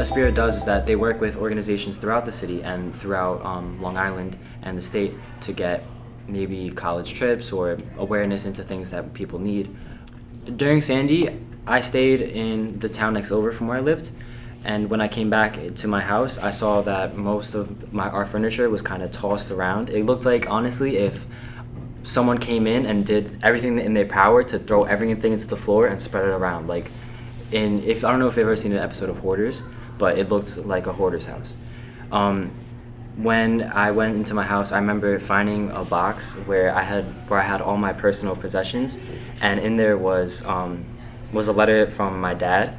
Aspira does is that they work with organizations throughout the city and throughout Long Island and the state to get maybe college trips or awareness into things that people need. During Sandy, I stayed in the town next over from where I lived, and when I came back to my house, I saw that most of our furniture was kind of tossed around. It looked like, honestly, if someone came in and did everything in their power to throw everything into the floor and spread it around. Like, if I don't know if you've ever seen an episode of Hoarders, but it looked like a hoarder's house. When I went into my house, I remember finding a box where I had all my personal possessions, and in there was a letter from my dad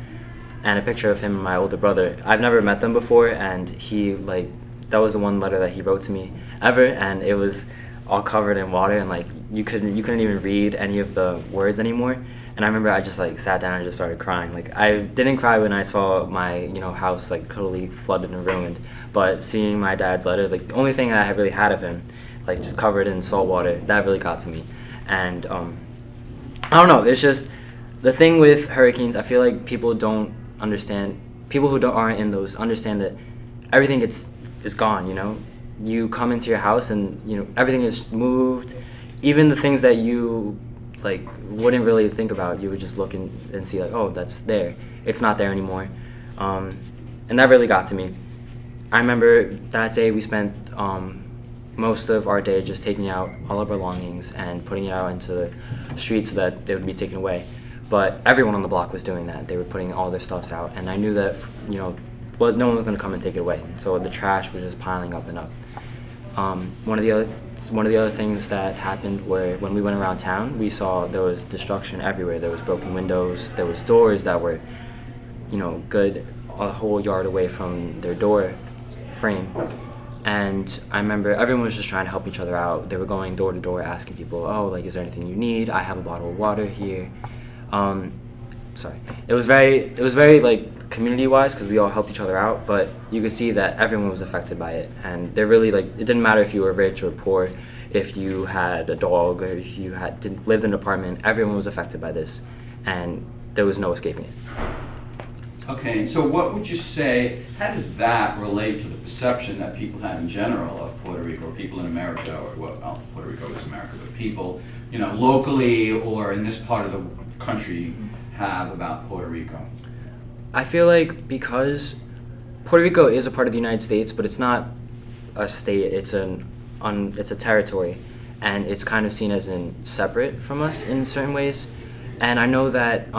and a picture of him and my older brother. I've never met them before, and that was the one letter that he wrote to me ever, and it was all covered in water, and you couldn't even read any of the words anymore. And I remember I just sat down and just started crying. I didn't cry when I saw my house totally flooded and ruined, but seeing my dad's letter, the only thing that I really had of him, just covered in salt water, that really got to me. And I don't know, it's just the thing with hurricanes. I feel like people don't understand. People who aren't in those understand that everything is gone. You come into your house and everything is moved. Even the things that you wouldn't really think about, you would just look and see oh, that's there. It's not there anymore. And that really got to me. I remember that day we spent most of our day just taking out all of our belongings and putting it out into the street so that they would be taken away. But everyone on the block was doing that. They were putting all their stuffs out, and I knew that no one was going to come and take it away. So the trash was just piling up and up. One of the other things that happened were when we went around town, we saw there was destruction everywhere. There was broken windows. There was doors that were, good a whole yard away from their door frame. And I remember everyone was just trying to help each other out. They were going door to door asking people, oh, is there anything you need? I have a bottle of water here. Sorry. It was very community-wise because we all helped each other out, but you could see that everyone was affected by it, and they're really it didn't matter if you were rich or poor, if you had a dog or if you lived in an apartment. Everyone was affected by this, and there was no escaping it. Okay, so what would you say, how does that relate to the perception that people have in general of Puerto Rico, or people in America, or well, Puerto Rico is America, but people, locally or in this part of the country have about Puerto Rico? I feel like because Puerto Rico is a part of the United States, but it's not a state. It's a territory, and it's kind of seen as separate from us in certain ways. And I know that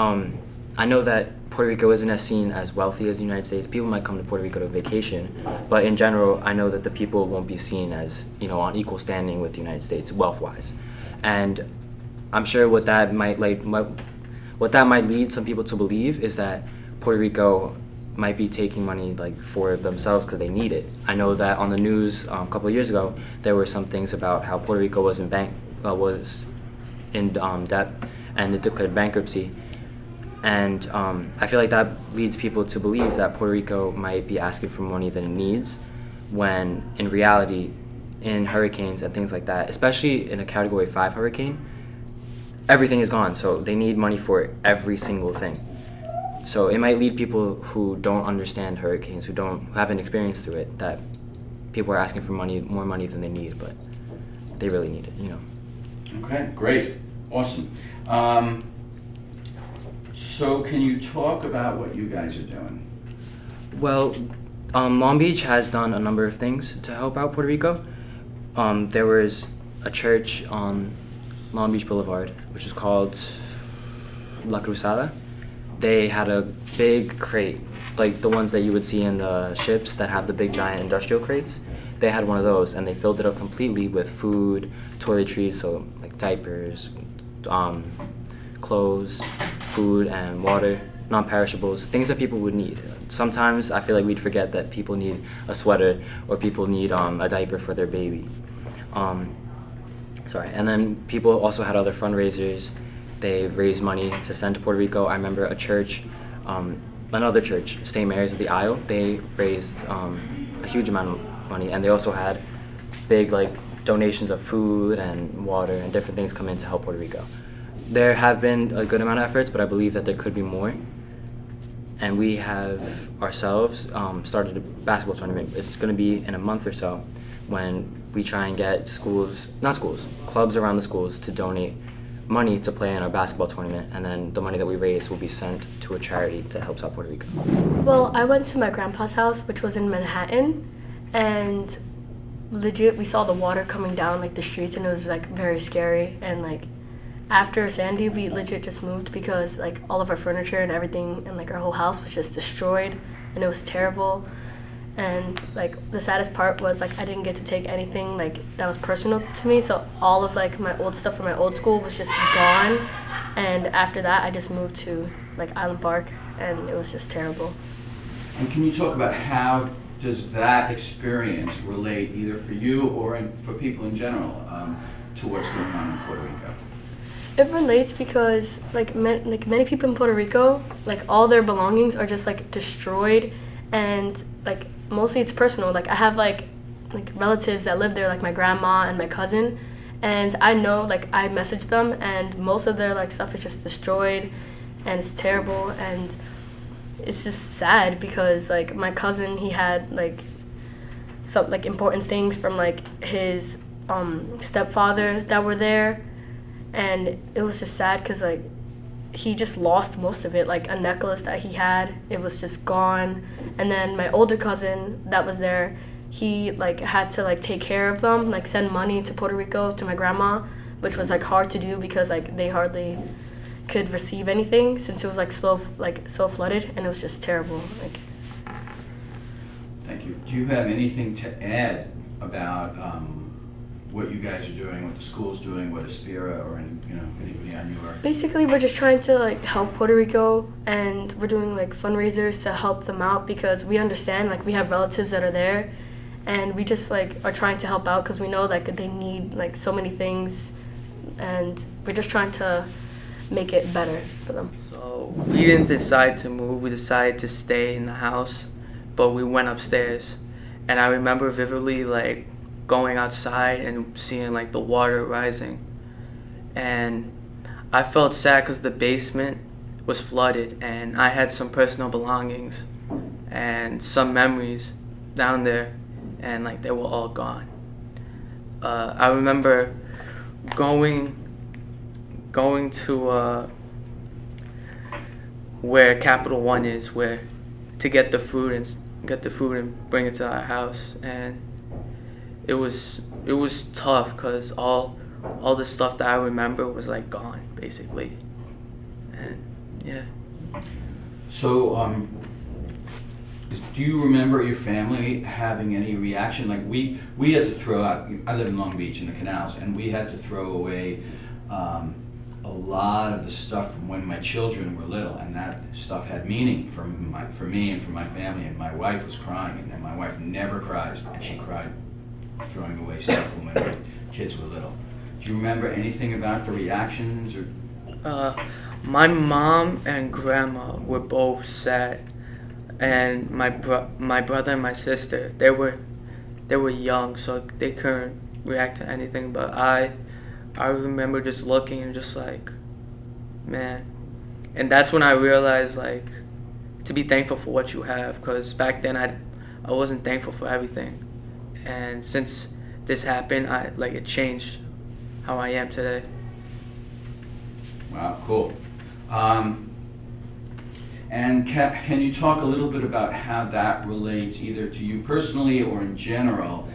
Puerto Rico isn't as seen as wealthy as the United States. People might come to Puerto Rico to vacation, but in general, I know that the people won't be seen as on equal standing with the United States wealth-wise. And I'm sure what that might lead some people to believe is that Puerto Rico might be taking money for themselves because they need it. I know that on the news a couple of years ago, there were some things about how Puerto Rico was in debt, and it declared bankruptcy. And I feel like that leads people to believe that Puerto Rico might be asking for money than it needs, when in reality, in hurricanes and things like that, especially in a Category 5 hurricane, everything is gone, so they need money for every single thing. So it might lead people who don't understand hurricanes, who haven't experienced through it, that people are asking for more money than they need, but they really need it, Okay, great, awesome. So can you talk about what you guys are doing? Well, Long Beach has done a number of things to help out Puerto Rico. There was a church on Long Beach Boulevard, which is called La Cruzada. They had a big crate, like the ones that you would see in the ships that have the big giant industrial crates. They had one of those, and they filled it up completely with food, toiletries, so diapers, clothes, food, and water, non-perishables, things that people would need. Sometimes I feel like we'd forget that people need a sweater or people need a diaper for their baby. And then people also had other fundraisers. They raised money to send to Puerto Rico. I remember a church, another church, St. Mary's of the Isle, they raised a huge amount of money, and they also had big donations of food and water and different things come in to help Puerto Rico. There have been a good amount of efforts, but I believe that there could be more. and we have ourselves started a basketball tournament. It's going to be in a month or so, when we try and get clubs around the schools to donate money to play in our basketball tournament, and then the money that we raise will be sent to a charity that helps out Puerto Rico. Well, I went to my grandpa's house, which was in Manhattan, and legit we saw the water coming down like the streets, and it was like very scary. And like after Sandy, we legit just moved because like all of our furniture and everything and like our whole house was just destroyed, and it was terrible. And like the saddest part was like I didn't get to take anything like that was personal to me, so all of like my old stuff from my old school was just gone. And after that I just moved to like Island Park, and it was just terrible. And can you talk about how does that experience relate either for you or for people in general to what's going on in Puerto Rico? It relates because like many people in Puerto Rico, like all their belongings are just like destroyed, and like mostly it's personal. Like I have like relatives that live there, like my grandma and my cousin, and I know like I message them, and most of their like stuff is just destroyed, and it's terrible. And it's just sad because like my cousin, he had like some like important things from like his stepfather that were there, and it was just sad because like he just lost most of it. Like a necklace that he had, it was just gone. And then my older cousin that was there, he like had to like take care of them, like send money to Puerto Rico to my grandma, which was like hard to do because like they hardly could receive anything since it was like so flooded, and it was just terrible. Like. Thank you. Do you have anything to add about what you guys are doing, what the school's doing, what Aspira or anybody on your... Basically, we're just trying to like help Puerto Rico, and we're doing like fundraisers to help them out because we understand like we have relatives that are there, and we just like are trying to help out because we know like they need like so many things, and we're just trying to make it better for them. So we didn't decide to move, we decided to stay in the house, but we went upstairs, and I remember vividly like going outside and seeing like the water rising, and I felt sad because the basement was flooded, and I had some personal belongings and some memories down there, and like they were all gone. I remember going to where Capital One is, where to get the food and bring it to our house, and it was tough because all the stuff that I remember was like gone basically, and yeah. So do you remember your family having any reaction? Like we had to throw out, I live in Long Beach in the canals, and we had to throw away a lot of the stuff from when my children were little, and that stuff had meaning for me and for my family, and my wife was crying, and my wife never cries, and she cried throwing away stuff from when my kids were little. Do you remember anything about the reactions? Or my mom and grandma were both sad, and my brother and my sister, they were young, so they couldn't react to anything, but I remember just looking and just like, man. And that's when I realized like to be thankful for what you have, because back then I wasn't thankful for everything. And since this happened, it changed how I am today. Wow, cool. And can you talk a little bit about how that relates either to you personally or in general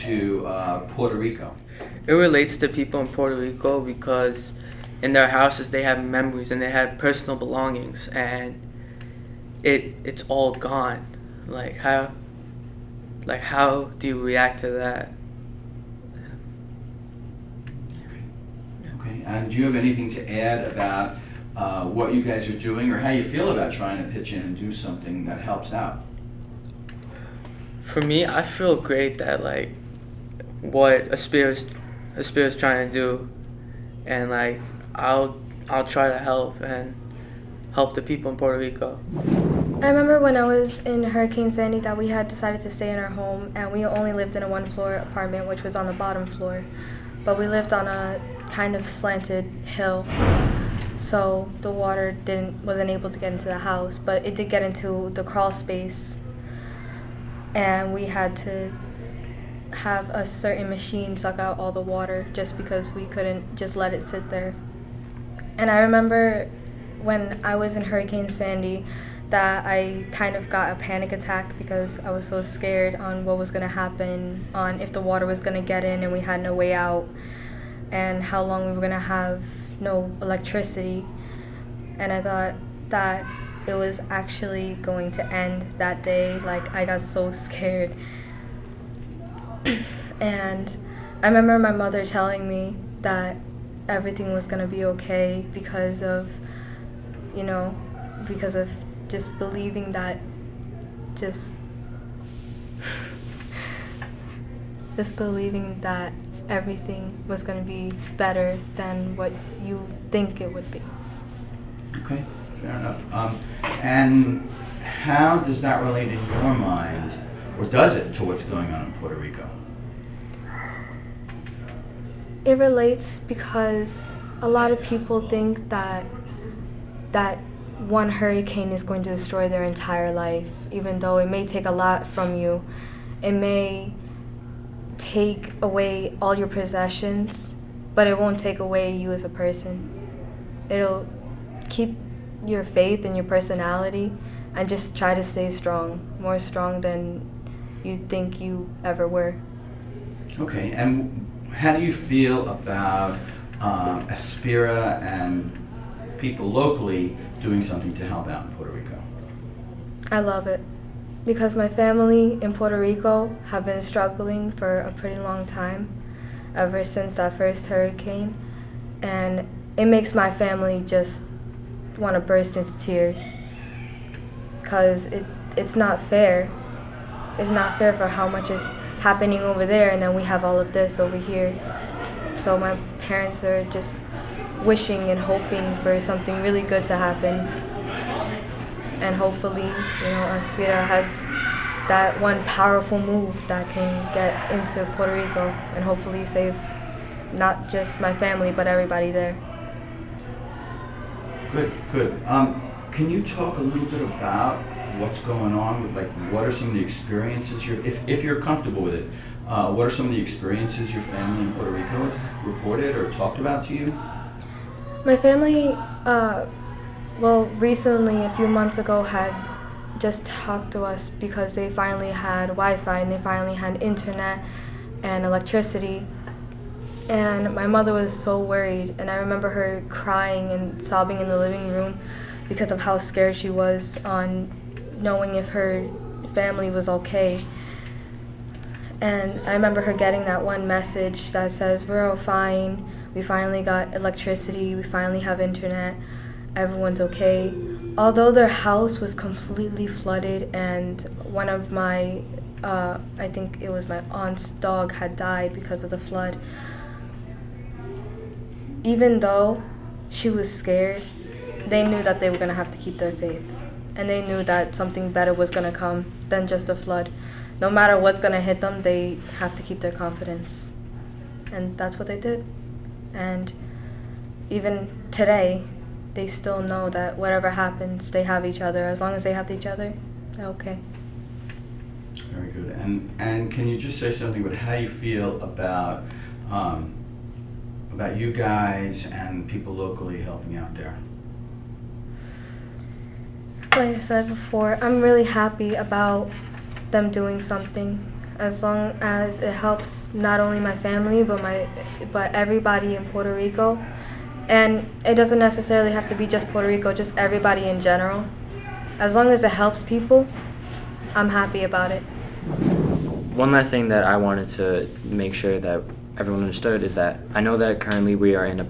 to Puerto Rico? It relates to people in Puerto Rico because in their houses they have memories and they have personal belongings, and it's all gone. How do you react to that? Okay. And do you have anything to add about what you guys are doing, or how you feel about trying to pitch in and do something that helps out? For me, I feel great that like what Aspira's trying to do, and like I'll try to help the people in Puerto Rico. I remember when I was in Hurricane Sandy that we had decided to stay in our home, and we only lived in a one-floor apartment, which was on the bottom floor, but we lived on a kind of slanted hill. so the water wasn't able to get into the house, but it did get into the crawl space, and we had to have a certain machine suck out all the water just because we couldn't just let it sit there. And I remember when I was in Hurricane Sandy that I kind of got a panic attack because I was so scared on what was going to happen, on if the water was going to get in and we had no way out, and how long we were going to have no electricity. And I thought that it was actually going to end that day. Like, I got so scared. And I remember my mother telling me that everything was going to be okay because of just believing that believing that everything was going to be better than what you think it would be. Okay, fair enough. And how does that relate in your mind, or does it, to what's going on in Puerto Rico? It relates because a lot of people think that one hurricane is going to destroy their entire life, even though it may take a lot from you. It may take away all your possessions, but it won't take away you as a person. It'll keep your faith and your personality, and just try to stay strong, more strong than you think you ever were. Okay, and how do you feel about Aspira and people locally doing something to help out in Puerto Rico? I love it because my family in Puerto Rico have been struggling for a pretty long time, ever since that first hurricane, and it makes my family just want to burst into tears because it's not fair. It's not fair for how much is happening over there, and then we have all of this over here. So my parents are just wishing and hoping for something really good to happen. And hopefully, Aspira has that one powerful move that can get into Puerto Rico and hopefully save not just my family, but everybody there. Good, good. Can you talk a little bit about what's going on with, what are some of the experiences if you're comfortable with it, what are some of the experiences your family in Puerto Rico has reported or talked about to you? My family, recently, a few months ago, had just talked to us because they finally had Wi-Fi and they finally had internet and electricity. And my mother was so worried, and I remember her crying and sobbing in the living room because of how scared she was on knowing if her family was okay. And I remember her getting that one message that says, "We're all fine. We finally got electricity. We finally have internet. Everyone's okay." Although their house was completely flooded and one of my, I think it was my aunt's dog had died because of the flood. Even though she was scared, they knew that they were going to have to keep their faith. And they knew that something better was going to come than just a flood. No matter what's going to hit them, they have to keep their confidence. And that's what they did. And even today, they still know that whatever happens, they have each other. As long as they have each other, they're okay. Very good. And can you just say something about how you feel about you guys and people locally helping out there? Like I said before, I'm really happy about them doing something, as long as it helps not only my family but everybody in Puerto Rico. And it doesn't necessarily have to be just Puerto Rico, just everybody in general. As long as it helps people, I'm happy about it. One last thing that I wanted to make sure that everyone understood is that I know that currently we are in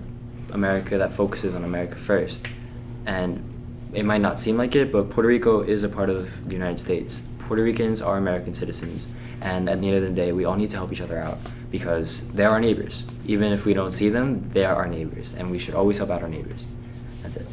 America that focuses on America first, and it might not seem like it, but Puerto Rico is a part of the United States. Puerto Ricans are American citizens, and at the end of the day, we all need to help each other out because they're our neighbors. Even if we don't see them, they are our neighbors, and we should always help out our neighbors. That's it.